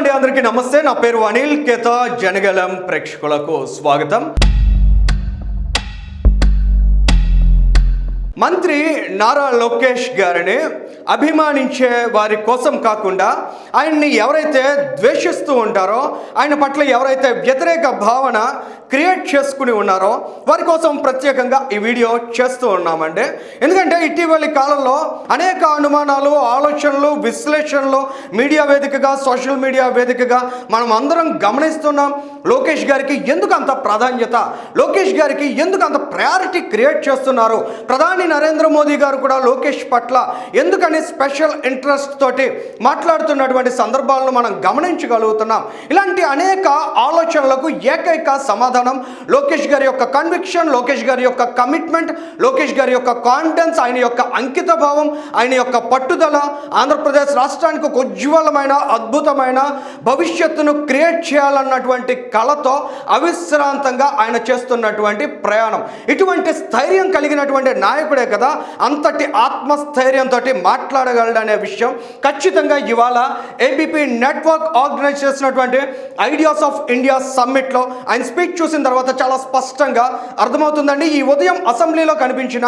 అండి, అందరికీ నమస్తే. నా పేరు అనిల్ కేత. జనగలం ప్రేక్షకులకు స్వాగతం. మంత్రి నారా లోకేష్ గారిని అభిమానించే వారి కోసం కాకుండా ఆయన్ని ఎవరైతే ద్వేషిస్తూ ఉంటారో, ఆయన పట్ల ఎవరైతే వ్యతిరేక భావన క్రియేట్ చేసుకుని ఉన్నారో వారి కోసం ప్రత్యేకంగా ఈ వీడియో చేస్తూ ఉన్నామండి. ఎందుకంటే ఇటీవలి కాలంలో అనేక అనుమానాలు, ఆలోచనలు, విశ్లేషణలు మీడియా వేదికగా, సోషల్ మీడియా వేదికగా మనం అందరం గమనిస్తున్నాం. లోకేష్ గారికి ఎందుకు అంత ప్రాధాన్యత, లోకేష్ గారికి ఎందుకు అంత ప్రయారిటీ క్రియేట్ చేస్తున్నారు, ప్రధాని నరేంద్ర మోదీ గారు కూడా లోకేష్ పట్ల ఎందుకని స్పెషల్ ఇంట్రెస్ట్ తోటి మాట్లాడుతున్నటువంటి సందర్భాలను మనం గమనించగలుగుతున్నాం. ఇలాంటి అనేక ఆలోచనలకు ఏకైక సమాధానం లోకేష్ గారి యొక్క కన్విక్షన్, లోకేష్ గారి యొక్క కమిట్మెంట్, లోకేష్ గారి యొక్క కాన్ఫిడెన్స్, ఆయన యొక్క అంకిత భావం, ఆయన యొక్క పట్టుదల, ఆంధ్రప్రదేశ్ రాష్ట్రానికి ఒక ఉజ్వలమైన అద్భుతమైన భవిష్యత్తును క్రియేట్ చేయాలన్నటువంటి కళతో అవిశ్రాంతంగా ఆయన చేస్తున్నటువంటి ప్రయాణం. ఇటువంటి స్థైర్యం కలిగినటువంటి నాయకుడే కదా అంతటి ఆత్మస్థైర్యంతో మాట్లాడగలడనే విషయం ఖచ్చితంగా ఇవాళ ఏబీపీ నెట్వర్క్ ఆర్గనైజ్ చేసినటువంటి ఐడియాస్ ఆఫ్ ఇండియా సమ్మిట్లో ఆయన స్పీచ్ చూసిన తర్వాత చాలా స్పష్టంగా అర్థమవుతుందండి. ఈ ఉదయం అసెంబ్లీలో కనిపించిన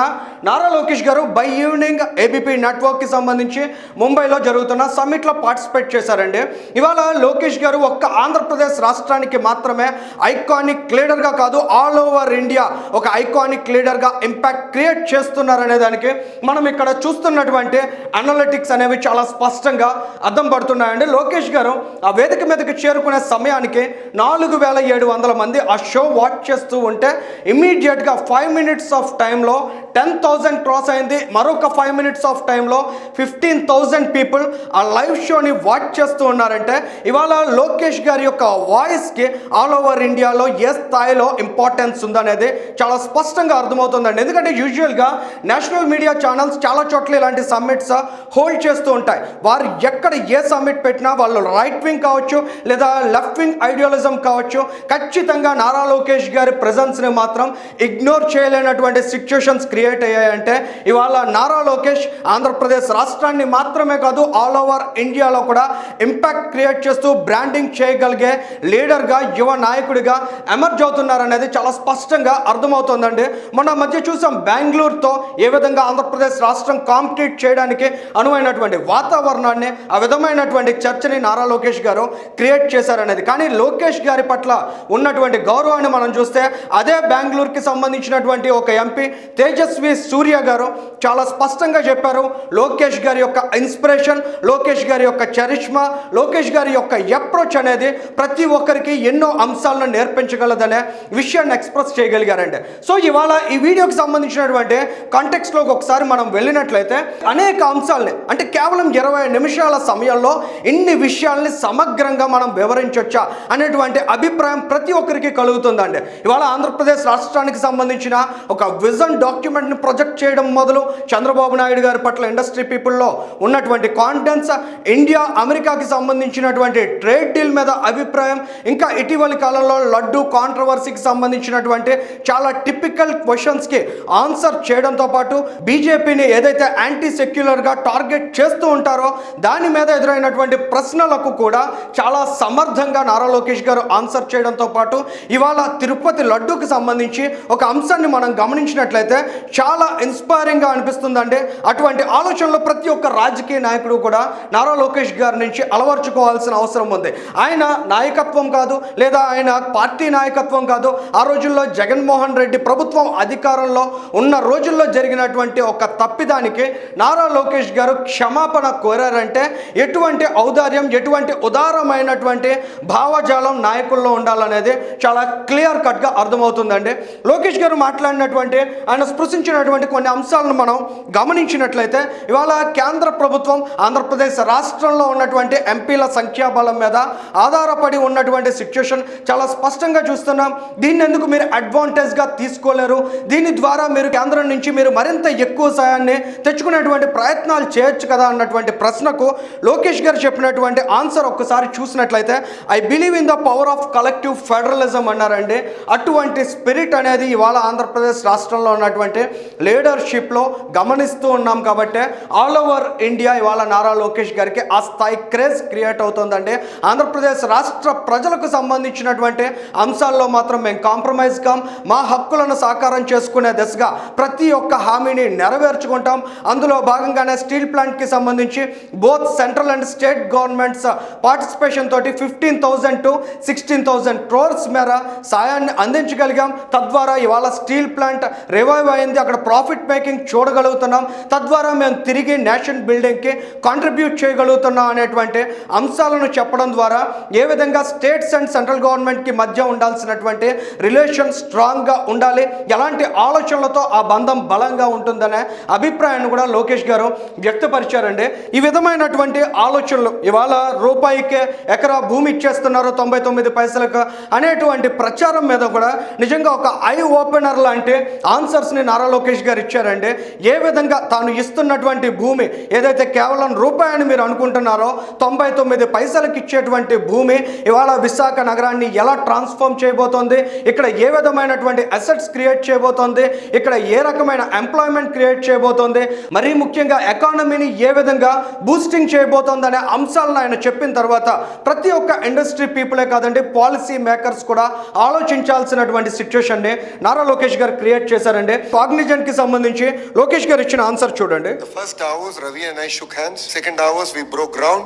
నారా లోకేష్ గారు బై ఈవినింగ్ ఏబీపీ నెట్వర్క్కి సంబంధించి ముంబైలో జరుగుతున్న సమ్మిట్లో పార్టిసిపేట్ చేశారండి. ఇవాళ లోకేష్ గారు ఒక్క ఆంధ్రప్రదేశ్ రాష్ట్రానికి మాత్రమే ఐకానిక్ లీడర్గా కాదు, ఆల్ ఓవర్ ఇండియా ఒక ఐకానిక్ లీడర్గా ఇంపాక్ట్ క్రియేట్ చేస్తున్నారనే దానికి మనం ఇక్కడ చూస్తున్నటువంటి అనలిటిక్స్ అనేవి చాలా స్పష్టంగా అర్థం పడుతున్నాయండి. లోకేష్ గారు ఆ వేదిక మీదకి చేరుకునే సమయానికి 4700 మంది ఆ షో వాచ్ చేస్తూ ఉంటే ఇమ్మీడియట్గా 5 minutes ఆఫ్ టైంలో 10,000 క్రాస్ అయింది. మరొక 5 minutes ఆఫ్ టైంలో 15,000 పీపుల్ ఆ లైవ్ షోని వాచ్ చేస్తూ ఉన్నారంటే ఇవాళ లోకేష్ గారి యొక్క వాయిస్కి ఆల్ ఓవర్ ఇండియాలో ఏ స్థాయిలో ఇంపార్టెన్స్ ఉందనేది చాలా స్పష్టంగా అర్థమవుతుందండి. ఎందుకంటే యూజువల్గా నేషనల్ మీడియా ఛానల్స్ చాలా చోట్ల ఇలాంటి సమ్మిట్స్ హోల్డ్ చేస్తూ ఉంటాయి. వారు ఎక్కడ ఏ సమ్మిట్ పెట్టినా వాళ్ళు రైట్ వింగ్ కావచ్చు లేదా లెఫ్ట్ వింగ్ ఐడియాలిజం కావచ్చు, ఖచ్చితంగా నారా లోకేష్ గారి ప్రెజెన్స్ని మాత్రం ఇగ్నోర్ చేయలేనటువంటి సిచ్యుయేషన్స్ క్రియేట్ అయ్యాయంటే ఇవాళ నారా లోకేష్ ఆంధ్రప్రదేశ్ రాష్ట్రాన్ని మాత్రమే కాదు ఆల్ ఓవర్ ఇండియాలో కూడా ఇంపాక్ట్ క్రియేట్ చేస్తూ బ్రాండింగ్ చేయగలిగే లీడర్గా, యువ నాయకుడిగా ఎమర్జ్ అవుతున్నారనేది చాలా స్పష్టంగా అర్థమవుతుందండి. మన మధ్య చూసాం బెంగళూరుతో ఏ విధంగా ఆంధ్రప్రదేశ్ రాష్ట్రం కాంపిటీట్ చేయడానికి అనువైనటువంటి వాతావరణాన్ని, ఆ విధమైనటువంటి చర్చని నారా లోకేష్ గారు క్రియేట్ చేశారనేది. కానీ లోకేష్ గారి పట్ల ఉన్నటువంటి గౌరవాన్ని మనం చూస్తే అదే బెంగళూరుకి సంబంధించినటువంటి ఒక ఎంపీ తేజస్వి సూర్య గారు చాలా స్పష్టంగా చెప్పారు. లోకేష్ గారి యొక్క ఇన్స్పిరేషన్, లోకేష్ గారి యొక్క చరిష్మా, లోకేష్ గారి యొక్క అప్రోచ్ అనేది ప్రతి ఒక్కరికి ఎన్నో అంశాలను నేర్పించగలదనే విషయాన్ని ఎక్స్ప్రెస్ చేయగలిగారండి. సో ఇవాళ ఈ వీడియోకి సంబంధించినటువంటి కాంటెక్స్ట్లోకి ఒకసారి మనం వెళ్ళినట్లయితే అనేక అంశాలని, అంటే కేవలం 20 నిమిషాల సమయంలో ఇన్ని విషయాల్ని సమగ్రంగా మనం వివరించవచ్చా అనేటువంటి అభిప్రాయం ప్రతి ఒక్కరికి కలుగుతుందండి. ఇవాళ ఆంధ్రప్రదేశ్ రాష్ట్రానికి సంబంధించిన ఒక విజన్ డాక్యుమెంట్ని ప్రొజెక్ట్ చేయడం మొదలు చంద్రబాబు నాయుడు గారి పట్ల ఇండస్ట్రీ పీపుల్లో ఉన్నటువంటి కాన్ఫిడెన్స్, ఇండియా అమెరికాకి సంబంధించినటువంటి ట్రేడ్ డీల్ మీద అభిప్రాయం, ఇంకా ఇటీవలి కాలంలో లడ్డు కాంట్రవర్సీకి సంబంధించినటువంటి చాలా టిపికల్ క్వశ్చన్స్కి ఆన్సర్ చేయడంతో పాటు బీజేపీని ఏదైతే యాంటీ సెక్యులర్గా టార్గెట్ చేస్తూ ఉంటారో దాని మీద ఎదురైనటువంటి ప్రశ్నలకు కూడా చాలా సమర్థంగా నారా లోకేష్ గారు ఆన్సర్ చేయడంతో పాటు ఇవాళ తిరుపతి లడ్డూకి సంబంధించి ఒక అంశాన్ని మనం గమనించినట్లయితే చాలా ఇన్స్పైరింగ్గా అనిపిస్తుందండి. అటువంటి ఆలోచనలు ప్రతి ఒక్క రాజకీయ నాయకుడు కూడా నారా లోకేష్ గారి నుంచి అలవర్చుకోవాల్సిన అవసరం ఉంది. ఆయన నాయకత్వం కాదు లేదా ఆయన పార్టీ నాయకత్వం కాదు. ఆ రోజుల్లో జగన్మోహన్ రెడ్డి ప్రభుత్వం అధికారంలో ఉన్న రోజుల్లో జరిగినటువంటి ఒక తప్పిదానికి నారా లోకేష్ గారు క్షమాపణ కోరారంటే ఎటువంటి ఔదార్యం, ఎటువంటి ఉదారమైనటువంటి భావజాలం నాయకుల్లో ఉండాలనేది చాలా క్లియర్ కట్గా అర్థమవుతుందండి. లోకేష్ గారు మాట్లాడినటువంటి, ఆయన స్పృశించినటువంటి కొన్ని అంశాలను మనం గమనించినట్లయితే ఇవాళ కేంద్ర ప్రభుత్వం ఆంధ్రప్రదేశ్ రాష్ట్రంలో ఉన్నటువంటి ఎంపీల సంఖ్యాబలం మీద ఆధారపడి ఉన్నటువంటి సిచ్యుయేషన్ చాలా స్పష్టంగా చూస్తున్నాం. దీన్ని ఎందుకు మీరు అడ్వాంటేజ్గా తీసుకోలేరు, దీని ద్వారా మీరు కేంద్రం నుంచి మీరు మరింత ఎక్కువ సాయాన్ని తెచ్చుకునేటువంటి ప్రయత్నాలు చేయొచ్చు కదా అన్నటువంటి ప్రశ్నకు లోకేష్ గారు చెప్పినటువంటి ఆన్సర్ ఒక్కసారి చూసినట్లయితే I believe in the power of collective federalism అన్నారండి. అటువంటి స్పిరిట్ అనేది ఇవాళ ఆంధ్రప్రదేశ్ రాష్ట్రంలో ఉన్నటువంటి లీడర్షిప్లో గమనిస్తూ ఉన్నాం కాబట్టి ఆల్ ఓవర్ ఇండియా ఇవాళ నారా లోకేష్ గారికి ఆ స్థాయి క్రేజ్ క్రియేట్ అవుతుందండి. ఆంధ్రప్రదేశ్ రాష్ట్ర ప్రజలకు సంబంధించినటువంటి అంశాల్లో మాత్రం మేము కాంప్రమైజ్ కాం. మా హక్కులను సాకారం చేసుకునే దిశగా ప్రతి ఒక్క హామీని నెరవేర్చుకుంటాం. అందులో భాగంగానే స్టీల్ ప్లాంట్కి సంబంధించి both central and state governments participation తోటి 15,000 to 16,000 crores మేర సాయాన్ని అందించగలిగాం. తద్వారా ఇవాళ స్టీల్ ప్లాంట్ రివైవ్ అయింది, అక్కడ ప్రాఫిట్ మేకింగ్ చూడగలుగుతున్నాం. తద్వారా మేము తిరిగి నేషన్ బిల్డింగ్కి కాంట్రిబ్యూట్ చేయగలుగుతున్నాం అనేటువంటి అంశాలను చెప్పడం ద్వారా ఏ విధంగా స్టేట్స్ అండ్ సెంట్రల్ గవర్నమెంట్కి మధ్య ఉండాల్సినటువంటి రిలేషన్ స్ట్రాంగ్గా ఉండాలి, ఎలాంటి ఆలోచనలతో ఆ బంధం బలంగా ఉంటుందనే అభిప్రాయాన్ని కూడా లోకేష్ గారు వ్యక్తపరిచారండి. ఈ విధమైనటువంటి ఆలోచనలు ఇవాళ రూపాయికే ఎకరా భూమి ఇచ్చేస్తున్నారు 99 పైసలకు అనేటువంటి ప్రచారం మీద కూడా నిజంగా ఒక ఐ ఓపెనర్ లాంటి ఆన్సర్స్ని నారా లోకేష్ గారు ఇచ్చారండి. ఏ విధంగా తాను ఇస్తున్నటువంటి భూమి ఏదైతే కేవలం రూపాయని మీరు అనుకుంటున్నారో 99 పైసలకు ఇచ్చేటువంటి భూమి ఇవాళ విశాఖ నగరాన్ని ఎలా ట్రాన్స్ఫార్మ్ చేయబోతోంది, ఇక్కడ ఏ విధమైనటువంటి అసెట్స్ క్రియేట్ చేయబోతోంది, ఇక్కడ ఏ రకమైన ఎంప్లాయ్మెంట్ క్రియేట్ చేయబోతోంది, మరీ ముఖ్యంగా ఎకానమీని ఏ విధంగా బూస్టింగ్ చేయబోతోంది అనే అంశాలను ఆయన చెప్పిన తర్వాత ప్రతి ఒక్క ఇండస్ట్రీ పీపులే కాదండి, పాలసీ మేకర్స్ కూడా ఆలోచించాల్సినటువంటి సిచ్యువేషన్ని నారా లోకేష్ గారు క్రియేట్ చేశారండి. కాగ్నిజెంట్ కి సంబంధించి లోకేష్ గారు ఇచ్చిన ఆన్సర్ చూడండి. First Davos, Ravi and I shook hands. Second Davos, we broke ground.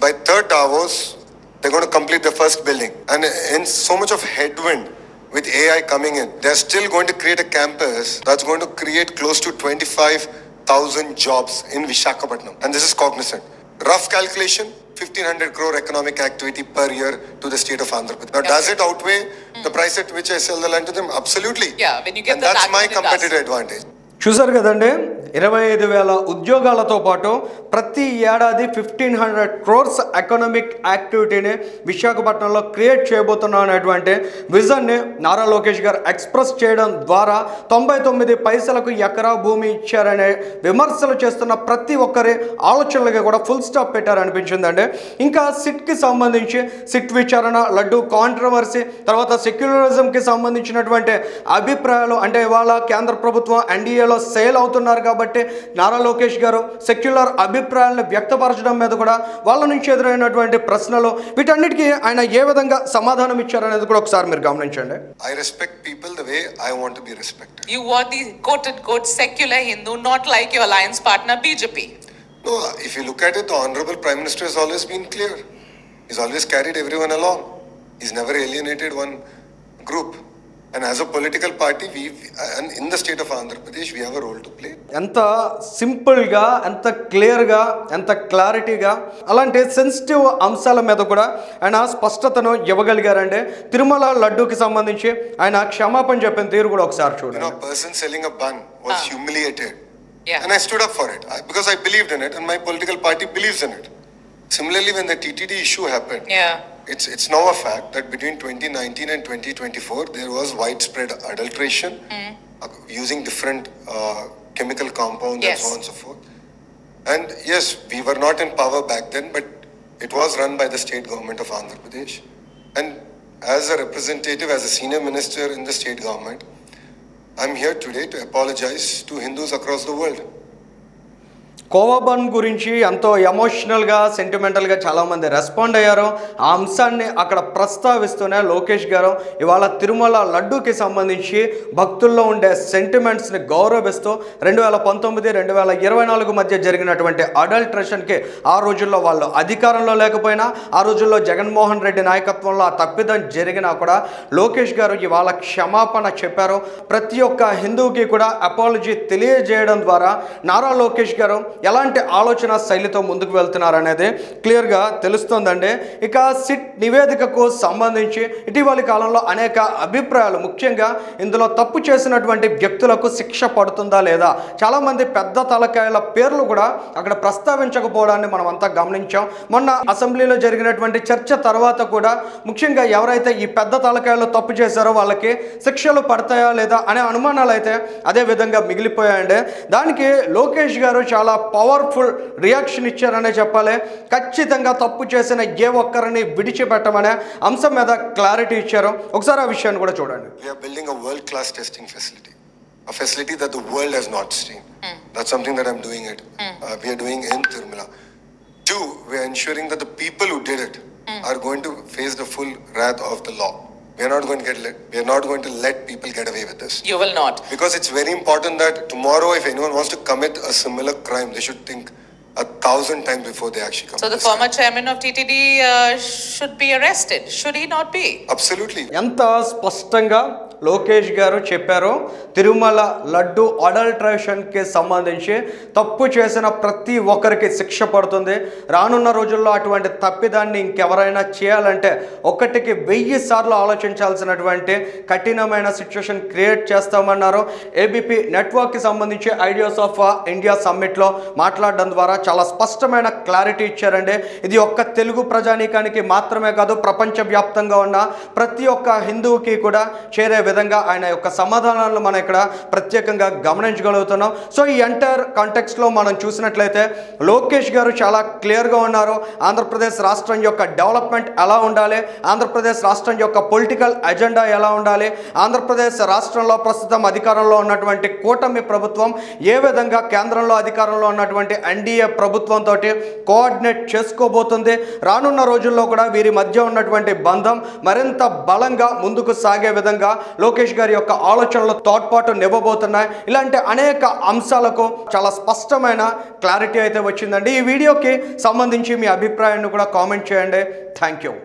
By third Davos, they're going to complete the first building. And in so much of headwind with AI coming in, they're still going to create a campus that's going to create close to 25,000 jobs in Visakhapatnam. And this is Cognizant. Rough calculation, 1,500 crore economic activity per year to the state of Andhra Pradesh. Now, does it outweigh the price at which I sell the land to them? Absolutely. Yeah, when you get and the that's my back, competitive advantage. చూసారు కదండి, 25,000 ఉద్యోగాలతో పాటు ప్రతి ఏడాది 1,500 crores economic యాక్టివిటీని విశాఖపట్నంలో create చేయబోతున్నాం అనేటువంటి విజన్ని నారా లోకేష్ గారు express చేయడం ద్వారా 99 పైసలకు ఎకరా భూమి ఇచ్చారనే విమర్శలు చేస్తున్న ప్రతి ఒక్కరి ఆలోచనలకి కూడా ఫుల్ స్టాప్ పెట్టారనిపించిందండి. ఇంకా సిట్కి సంబంధించి సిట్ విచారణ, లడ్డు కాంట్రవర్సీ, తర్వాత సెక్యులరిజంకి సంబంధించినటువంటి అభిప్రాయాలు, అంటే ఇవాళ కేంద్ర ప్రభుత్వం ఎన్డీఏలో సేల్ అవుతున్నారు కాబట్టి నారా లోకేష్ గారు సెక్యులర్ అభిప్రాయాలను వ్యక్తపరచడం మీద కూడా వాళ్ళ నుంచి ఎదురైనటువంటి ప్రశ్నలు, వీటన్నిటికీ ఆయన ఏ విధంగా సమాధానం ఇచ్చారనేది కూడా ఒకసారి మీరు గమనించండి. I respect people the way I want to be respected. You are the quote-unquote secular Hindu, not like your alliance partner BJP. No, if you look at it, the Honorable Prime Minister has always been clear. He's always carried everyone along. He's never alienated one group. And as a political party, and in the state of Andhra Pradesh, we have a role to play. ఎంత సింపుల్గా, ఎంత క్లియర్గా, ఎంత క్లారిటీగా అలాంటి sensitive అంశాల మీద కూడా ఆయన స్పష్టతను ఇవ్వగలిగారంటే తిరుమల లడ్డూకి సంబంధించి ఆయన క్షమాపణ చెప్పిన తీరు కూడా ఒకసారి చూడండి. A person selling a bun was humiliated. Yeah. And I stood up for it because I believed in it and my political party believes in it. Similarly, when the TTD issue happened, it's now a fact that between 2019 and 2024 there was widespread adulteration using different chemical compounds and so on and so forth. And yes, we were not in power back then, but it was run by the state government of Andhra Pradesh. And as a representative, as a senior minister in the state government, I'm here today to apologize to Hindus across the world. కోవాబన్ గురించి ఎంతో ఎమోషనల్గా, సెంటిమెంటల్గా చాలామంది respond అయ్యారు. ఆ అంశాన్ని అక్కడ ప్రస్తావిస్తూనే లోకేష్ గారు ఇవాళ తిరుమల లడ్డూకి సంబంధించి భక్తుల్లో ఉండే సెంటిమెంట్స్ని గౌరవిస్తూ 2019-2024 మధ్య జరిగినటువంటి అడల్ట్రేషన్కి ఆ రోజుల్లో వాళ్ళు అధికారంలో లేకపోయినా, ఆ రోజుల్లో జగన్మోహన్ రెడ్డి నాయకత్వంలో ఆ తప్పిదం జరిగినా కూడా లోకేష్ గారు ఇవాళ క్షమాపణ చెప్పారు. ప్రతి ఒక్క హిందువుకి కూడా అపాలజీ తెలియజేయడం ద్వారా నారా లోకేష్ గారు ఎలాంటి ఆలోచన శైలితో ముందుకు వెళ్తున్నారనేది క్లియర్గా తెలుస్తుందండి. ఇక సిట్ నివేదికకు సంబంధించి ఇటీవలి కాలంలో అనేక అభిప్రాయాలు, ముఖ్యంగా ఇందులో తప్పు చేసినటువంటి వ్యక్తులకు శిక్ష పడుతుందా లేదా, చాలామంది పెద్ద తలకాయల పేర్లు కూడా అక్కడ ప్రస్తావించకపోవడాన్ని మనం అంతా గమనించాం. మొన్న అసెంబ్లీలో జరిగినటువంటి చర్చ తర్వాత కూడా ముఖ్యంగా ఎవరైతే ఈ పెద్ద తలకాయలు తప్పు చేశారో వాళ్ళకి శిక్షలు పడతాయా లేదా అనే అనుమానాలు అయితే అదే విధంగా మిగిలిపోయాయండి. దానికి లోకేష్ గారు చాలా పవర్ఫుల్ రియాక్షన్ ఇచ్చారనే చెప్పాలి. ఖచ్చితంగా తప్పు చేసిన ఏ ఒక్కరిని విడిచిపెట్టమనే అంశం మీద క్లారిటీ ఇచ్చారు. ఒకసారి ఆ విషయాన్ని కూడా చూడండి. We are building a world class testing facility. a facility that the world has not seen. That's something that I'm doing it. We are doing in Tirumala. Two, we are ensuring that the people who did it are going to face the full wrath of the law. We are not going to let people get away with this. You will not. Because it's very important that tomorrow, if anyone wants to commit a similar crime, they should think 1,000 times before they actually commit. So the this former crime. chairman of TTD should be arrested. Should he not be? Absolutely. ఎంత స్పష్టంగా లోకేష్ గారు చెప్పారో తిరుమల లడ్డు అడల్ట్రేషన్కి సంబంధించి తప్పు చేసిన ప్రతి ఒక్కరికి శిక్ష పడుతుంది. రానున్న రోజుల్లో అటువంటి తప్పిదాన్ని ఇంకెవరైనా చేయాలంటే 1,1000 సార్లు ఆలోచించాల్సినటువంటి కఠినమైన సిచ్యువేషన్ క్రియేట్ చేస్తామన్నారు. ఏబీపీ నెట్వర్క్కి సంబంధించి ఐడియాస్ ఆఫ్ ఇండియా సమ్మిట్లో మాట్లాడడం ద్వారా చాలా స్పష్టమైన క్లారిటీ ఇచ్చారండి. ఇది ఒక్క తెలుగు ప్రజానీకానికి మాత్రమే కాదు, ప్రపంచవ్యాప్తంగా ఉన్న ప్రతి ఒక్క హిందువుకి కూడా చేరే విధంగా ఆయన యొక్క సమాధానాలను మనం ఇక్కడ ప్రత్యేకంగా గమనించగలుగుతున్నాం. సో ఈ ఎంటైర్ కాంటెక్స్ట్లో మనం చూసినట్లయితే లోకేష్ గారు చాలా క్లియర్గా ఉన్నారు. ఆంధ్రప్రదేశ్ రాష్ట్రం యొక్క డెవలప్మెంట్ ఎలా ఉండాలి, ఆంధ్రప్రదేశ్ రాష్ట్రం యొక్క పొలిటికల్ ఎజెండా ఎలా ఉండాలి, ఆంధ్రప్రదేశ్ రాష్ట్రంలో ప్రస్తుతం అధికారంలో ఉన్నటువంటి కూటమి ప్రభుత్వం ఏ విధంగా కేంద్రంలో అధికారంలో ఉన్నటువంటి ఎన్డీఏ ప్రభుత్వంతో కోఆర్డినేట్ చేసుకోబోతుంది. రానున్న రోజుల్లో కూడా వీరి మధ్య ఉన్నటువంటి బంధం మరింత బలంగా ముందుకు సాగే విధంగా లోకేష్ గారి యొక్క ఆలోచనలు తోడ్పాటునివ్వబోతున్నాయి. ఇలాంటి అనేక అంశాలకు చాలా స్పష్టమైన క్లారిటీ అయితే వచ్చిందండి. ఈ వీడియోకి సంబంధించి మీ అభిప్రాయాన్ని కూడా కామెంట్ చేయండి. Thank you.